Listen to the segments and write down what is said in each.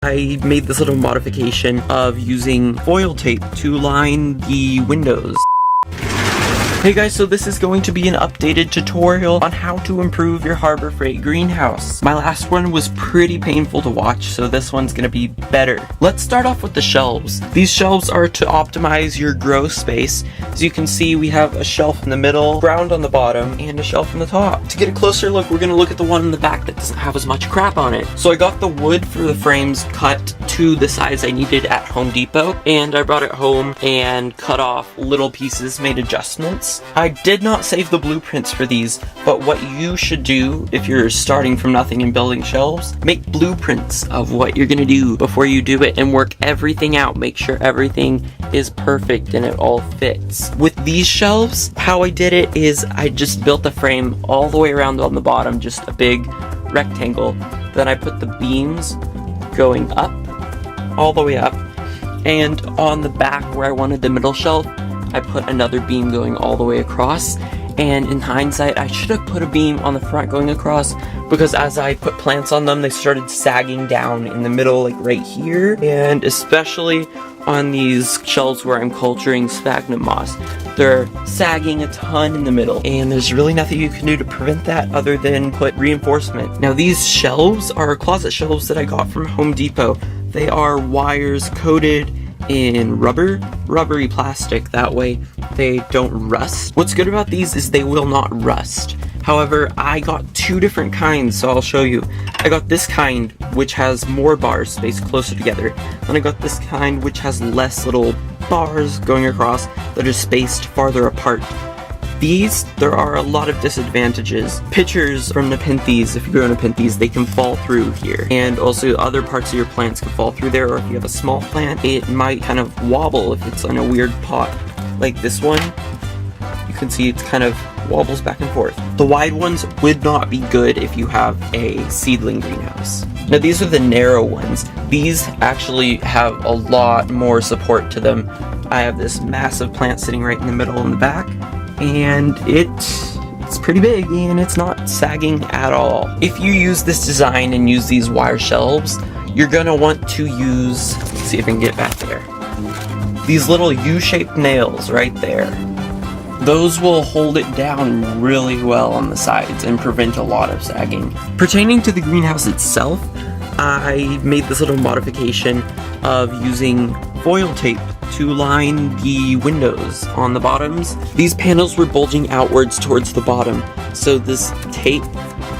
I made this little modification of using foil tape to line the windows. Hey guys, so this is going to be an updated tutorial on how to improve your Harbor Freight greenhouse. My last one was pretty painful to watch, so this one's gonna be better. Let's start off with the shelves. These shelves are to optimize your grow space. As you can see, we have a shelf in the middle, ground on the bottom, and a shelf on the top. To get a closer look, we're gonna look at the one in the back that doesn't have as much crap on it. So I got the wood for the frames cut to the size I needed at Home Depot, and I brought it home and cut off little pieces, made adjustments. I did not save the blueprints for these, but what you should do if you're starting from nothing and building shelves, make blueprints of what you're gonna do before you do it and work everything out. Make sure everything is perfect and it all fits. With these shelves, how I did it is I just built the frame all the way around on the bottom, just a big rectangle. Then I put the beams going up, all the way up, and on the back where I wanted the middle shelf, I put another beam going all the way across. And in hindsight, I should have put a beam on the front going across, because as I put plants on them, they started sagging down in the middle, like right here. And especially on these shelves where I'm culturing sphagnum moss, they're sagging a ton in the middle, and there's really nothing you can do to prevent that other than put reinforcement. Now these shelves are closet shelves that I got from Home Depot. They are wires coated in rubbery plastic, that way they don't rust. What's good about these is they will not rust. However, I got two different kinds, so I'll show you. I got this kind, which has more bars spaced closer together, and I got this kind which has less little bars going across that are spaced farther apart. These, there are a lot of disadvantages. Pitchers from Nepenthes, if you grow Nepenthes, they can fall through here. And also other parts of your plants can fall through there, or if you have a small plant, it might kind of wobble if it's in a weird pot. Like this one, you can see it's kind of wobbles back and forth. The wide ones would not be good if you have a seedling greenhouse. Now these are the narrow ones. These actually have a lot more support to them. I have this massive plant sitting right in the middle in the back, and it's pretty big and it's not sagging at all. If you use this design and use these wire shelves, you're gonna want to use, let's see if I can get back there, these little U-shaped nails right there. Those will hold it down really well on the sides and prevent a lot of sagging. Pertaining to the greenhouse itself, I made this little modification of using foil tape to line the windows on the bottoms. These panels were bulging outwards towards the bottom, so this tape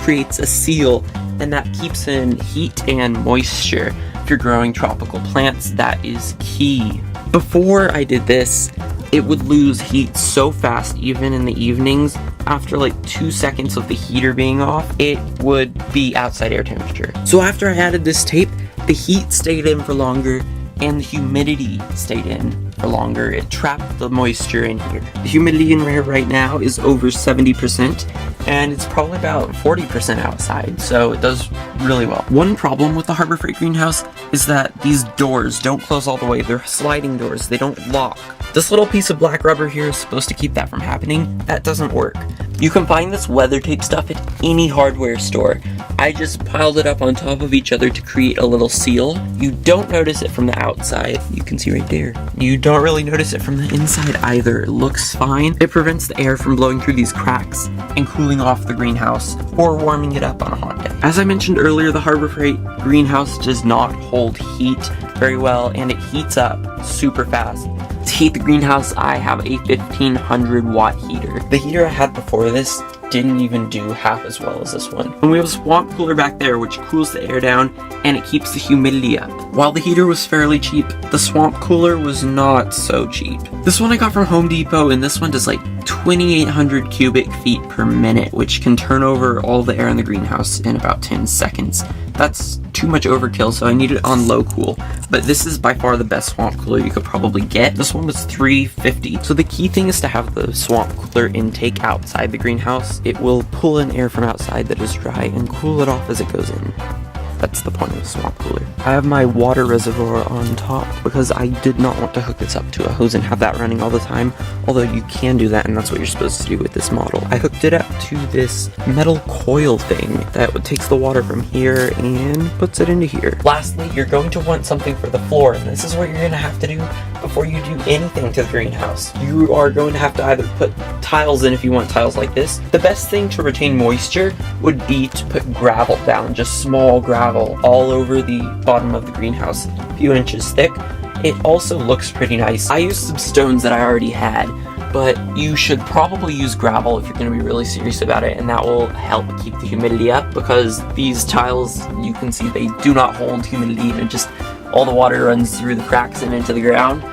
creates a seal, and that keeps in heat and moisture. If you're growing tropical plants, that is key. Before I did this, it would lose heat so fast, even in the evenings. After like 2 seconds of the heater being off, it would be outside air temperature. So after I added this tape, the heat stayed in for longer and the humidity stayed in for longer. It trapped the moisture in here. The humidity in here right now is over 70%, and it's probably about 40% outside, so it does really well. One problem with the Harbor Freight greenhouse is that these doors don't close all the way. They're sliding doors, they don't lock. This little piece of black rubber here is supposed to keep that from happening. That doesn't work. You can find this weather tape stuff at any hardware store. I just piled it up on top of each other to create a little seal. You don't notice it from the outside. You can see right there. You don't really notice it from the inside either. It looks fine. It prevents the air from blowing through these cracks and cooling off the greenhouse or warming it up on a hot day. As I mentioned earlier, the Harbor Freight greenhouse does not hold heat very well, and it heats up super fast. To heat the greenhouse, I have a 1500 watt heater. The heater I had before this didn't even do half as well as this one. And we have a swamp cooler back there which cools the air down and it keeps the humidity up. While the heater was fairly cheap, the swamp cooler was not so cheap. This one I got from Home Depot, and this one does like 2800 cubic feet per minute, which can turn over all the air in the greenhouse in about 10 seconds. That's too much overkill, so I need it on low cool. But this is by far the best swamp cooler you could probably get. This one was $350. So the key thing is to have the swamp cooler intake outside the greenhouse. It will pull in air from outside that is dry and cool it off as it goes in. That's the point of the swamp cooler. I have my water reservoir on top because I did not want to hook this up to a hose and have that running all the time, although you can do that and that's what you're supposed to do with this model. I hooked it up to this metal coil thing that takes the water from here and puts it into here. Lastly, you're going to want something for the floor, and this is what you're going to have to do before you do anything to the greenhouse. You are going to have to either put tiles in if you want tiles like this. The best thing to retain moisture would be to put gravel down, just small gravel all over the bottom of the greenhouse, a few inches thick. It also looks pretty nice. I used some stones that I already had, but you should probably use gravel if you're going to be really serious about it, and that will help keep the humidity up, because these tiles, you can see they do not hold humidity, and just all the water runs through the cracks and into the ground.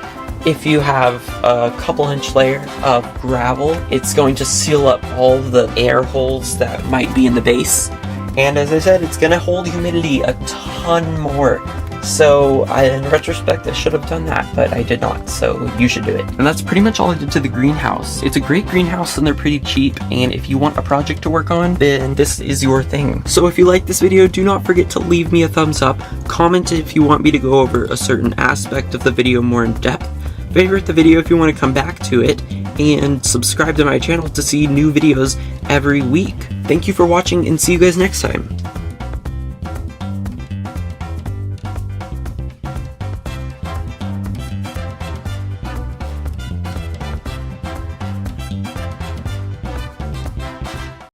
If you have a couple inch layer of gravel, it's going to seal up all the air holes that might be in the base, and as I said, it's going to hold humidity a ton more. So in retrospect, I should have done that, but I did not, so you should do it. And that's pretty much all I did to the greenhouse. It's a great greenhouse and they're pretty cheap, and if you want a project to work on, then this is your thing. So if you like this video, do not forget to leave me a thumbs up, comment if you want me to go over a certain aspect of the video more in depth, favorite the video if you want to come back to it, and subscribe to my channel to see new videos every week. Thank you for watching, and see you guys next time.